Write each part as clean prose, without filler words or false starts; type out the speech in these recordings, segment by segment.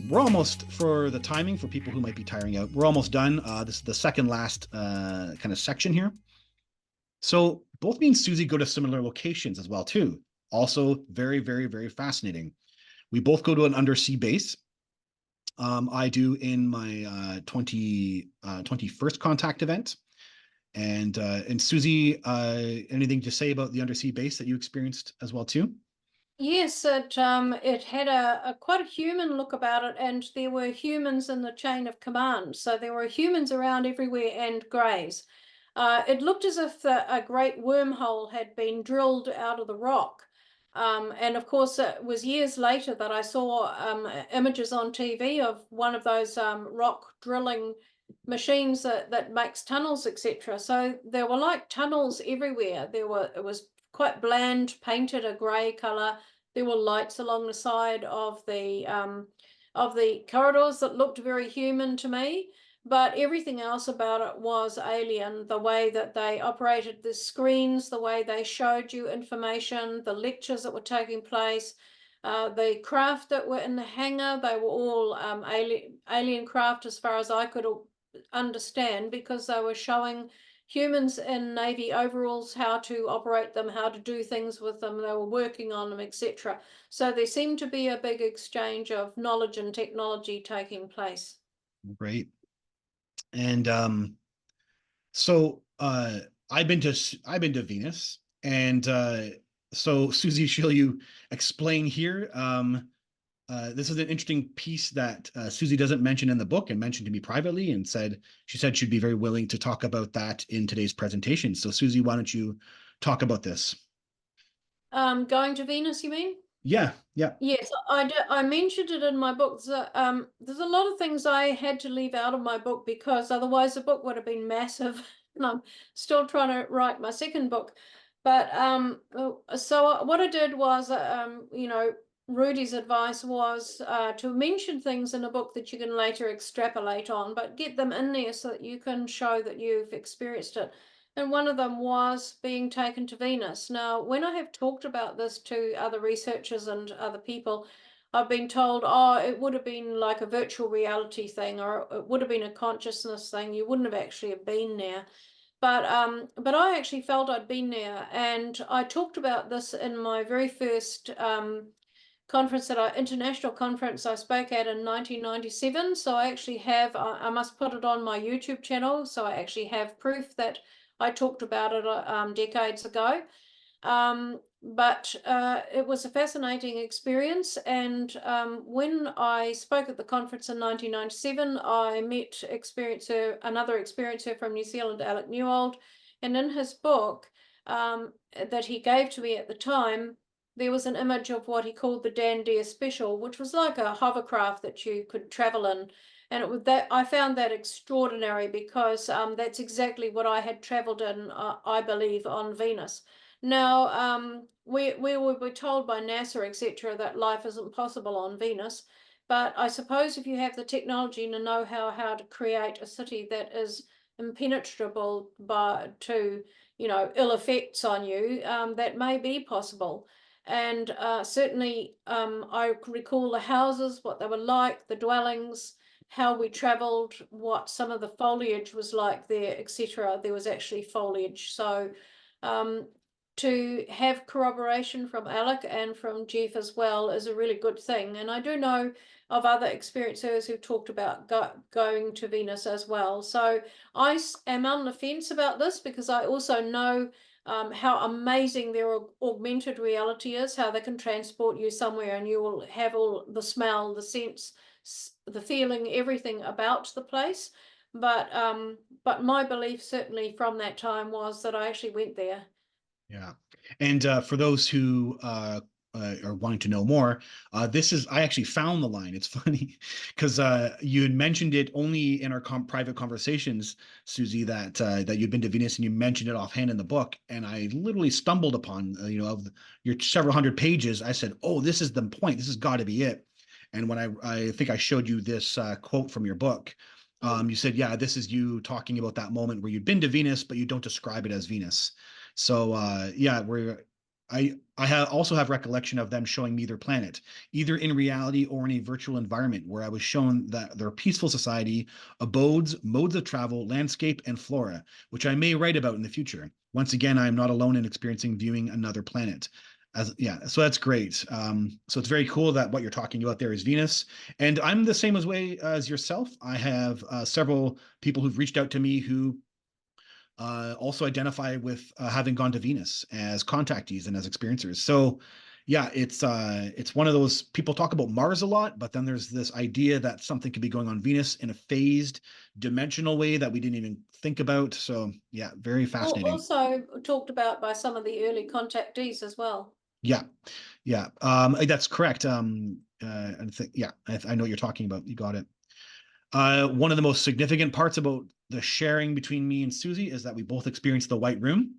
We're almost, for the timing, for people who might be tiring out, we're almost done. This is the second last kind of section here. So both me and Suzy go to similar locations as well, too. Also very, very, very fascinating. We both go to an undersea base. I do in my 21st contact event. And Suzy, anything to say about the undersea base that you experienced as well, too? Yes, it had a quite a human look about it, and there were humans in the chain of command. So there were humans around everywhere and greys. It looked as if a great wormhole had been drilled out of the rock. And of course, it was years later that I saw images on TV of one of those rock drilling machines that makes tunnels, etc. So there were like tunnels everywhere. It was quite bland, painted a grey colour. There were lights along the side of the corridors that looked very human to me, but everything else about it was alien. The way that they operated the screens, the way they showed you information, the lectures that were taking place, the craft that were in the hangar, they were all alien craft as far as I could understand, because they were showing humans in navy overalls how to operate them, how to do things with them. They were working on them, etc. So there seemed to be a big exchange of knowledge and technology taking place. Great. And so I've been to Venus, and so Suzy, shall you explain here? This is an interesting piece that Suzy doesn't mention in the book and mentioned to me privately, and she said she'd be very willing to talk about that in today's presentation. So Suzy, why don't you talk about this? Going to Venus, you mean? Yeah, yeah. Yes, I mentioned it in my book. There's a lot of things I had to leave out of my book because otherwise the book would have been massive. And I'm still trying to write my second book. But so what I did was, Rudy's advice was to mention things in a book that you can later extrapolate on, but get them in there so that you can show that you've experienced it. And one of them was being taken to Venus. Now, when I have talked about this to other researchers and other people, I've been told, oh, it would have been like a virtual reality thing, or it would have been a consciousness thing. You wouldn't have actually have been there. But I actually felt I'd been there, and I talked about this in my very first conference international conference I spoke at in 1997. So I actually have, I must put it on my YouTube channel. So I actually have proof that I talked about it decades ago. But it was a fascinating experience. And when I spoke at the conference in 1997, I met another experiencer from New Zealand, Alec Newold. And in his book that he gave to me at the time, there was an image of what he called the Dan Dare Special, which was like a hovercraft that you could travel in. And I found that extraordinary because that's exactly what I had traveled in, I believe, on Venus. Now, we were told by NASA, etc., that life isn't possible on Venus. But I suppose if you have the technology and the know-how how to create a city that is impenetrable to ill effects on you, that may be possible. And certainly, I recall the houses, what they were like, the dwellings, how we travelled, what some of the foliage was like there, etc. There was actually foliage. So um, to have corroboration from Alec and from Jeff as well is a really good thing. And I do know of other experiencers who've talked about going to Venus as well. So am on the fence about this because I also know how amazing their augmented reality is, how they can transport you somewhere and you will have all the smell, the sense, the feeling, everything about the place. But my belief certainly from that time was that I actually went there. Yeah. And for those who are wanting to know more, I actually found the line. It's funny because you had mentioned it only in our private conversations, Suzy, that you'd been to Venus, and you mentioned it offhand in the book. And I literally stumbled upon, of your several hundred pages. I said, oh, this is the point. This has got to be it. And when I think I showed you this quote from your book, you said, yeah, this is you talking about that moment where you'd been to Venus, but you don't describe it as Venus. So yeah, also have recollection of them showing me their planet, either in reality or in a virtual environment, where I was shown that their peaceful society, abodes, modes of travel, landscape, and flora, which I may write about in the future. Once again, I am not alone in experiencing viewing another planet. So that's great. So it's very cool that what you're talking about there is Venus, and I'm the same way as yourself. I have several people who've reached out to me who also identify with having gone to Venus as contactees and as experiencers. So yeah, it's one of those, people talk about Mars a lot, but then there's this idea that something could be going on Venus in a phased dimensional way that we didn't even think about. So yeah, very fascinating. Also talked about by some of the early contactees as well. Yeah, yeah, that's correct. I think, yeah, I know what you're talking about. You got it. One of the most significant parts about the sharing between me and Suzy is that we both experienced the White Room.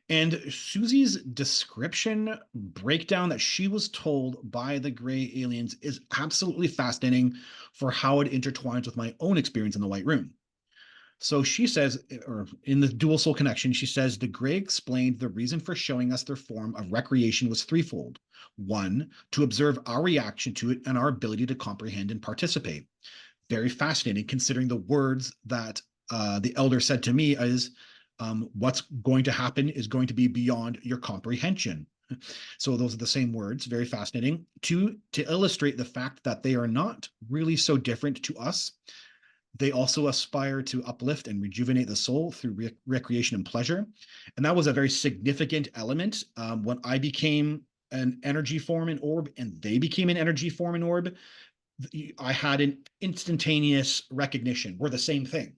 And Suzy's description breakdown that she was told by the gray aliens is absolutely fascinating for how it intertwines with my own experience in the White Room. So she says, or in the dual soul connection, she says the gray explained the reason for showing us their form of recreation was threefold. One, to observe our reaction to it and our ability to comprehend and participate. Very fascinating, considering the words that the elder said to me is, what's going to happen is going to be beyond your comprehension. So those are the same words, very fascinating. Two, to illustrate the fact that they are not really so different to us. They also aspire to uplift and rejuvenate the soul through recreation and pleasure. And that was a very significant element when I became an energy form in orb and they became an energy form in orb. I had an instantaneous recognition. We're the same thing.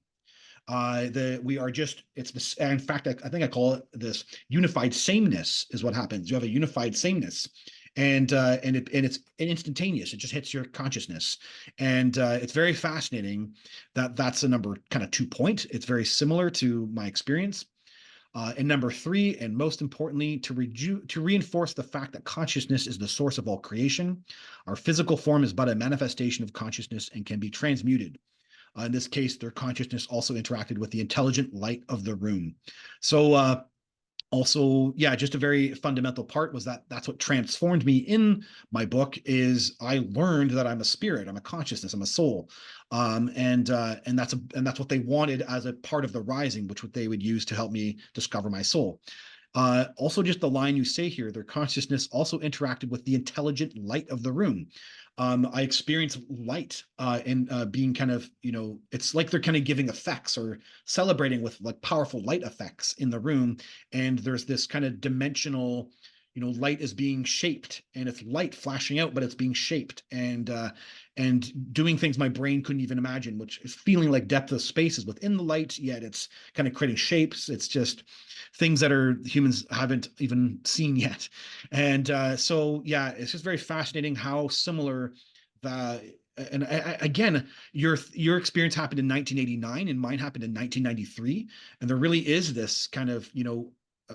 We are just, it's this, in fact, I think I call it this unified sameness is what happens. You have a unified sameness, and it's instantaneous. It just hits your consciousness, and it's very fascinating that that's a number kind of 2 point. It's very similar to my experience. And number three, and most importantly, to reinforce the fact that consciousness is the source of all creation. Our physical form is but a manifestation of consciousness and can be transmuted. In this case, their consciousness also interacted with the intelligent light of the room. So also, yeah, just a very fundamental part was that that's what transformed me in my book is I learned that I'm a spirit, I'm a consciousness, I'm a soul. And that's what they wanted as a part of the rising, which what they would use to help me discover my soul. Also, just the line you say here, their consciousness also interacted with the intelligent light of the room. I experienced light and being kind of, it's like they're kind of giving effects or celebrating with like powerful light effects in the room. And there's this kind of dimensional, light is being shaped and it's light flashing out, but it's being shaped and doing things my brain couldn't even imagine, which is feeling like depth of space is within the light, yet it's kind of creating shapes. It's just things that are humans haven't even seen yet. And so, yeah, it's just very fascinating how similar the and again, your experience happened in 1989 and mine happened in 1993, and there really is this kind of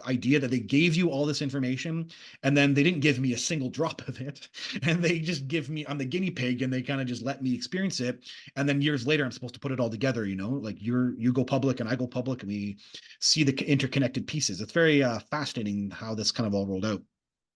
idea that they gave you all this information and then they didn't give me a single drop of it, and they just give me, I'm the guinea pig, and they kind of just let me experience it, and then years later I'm supposed to put it all together, like you go public and I go public and we see the interconnected pieces. It's very fascinating how this kind of all rolled out.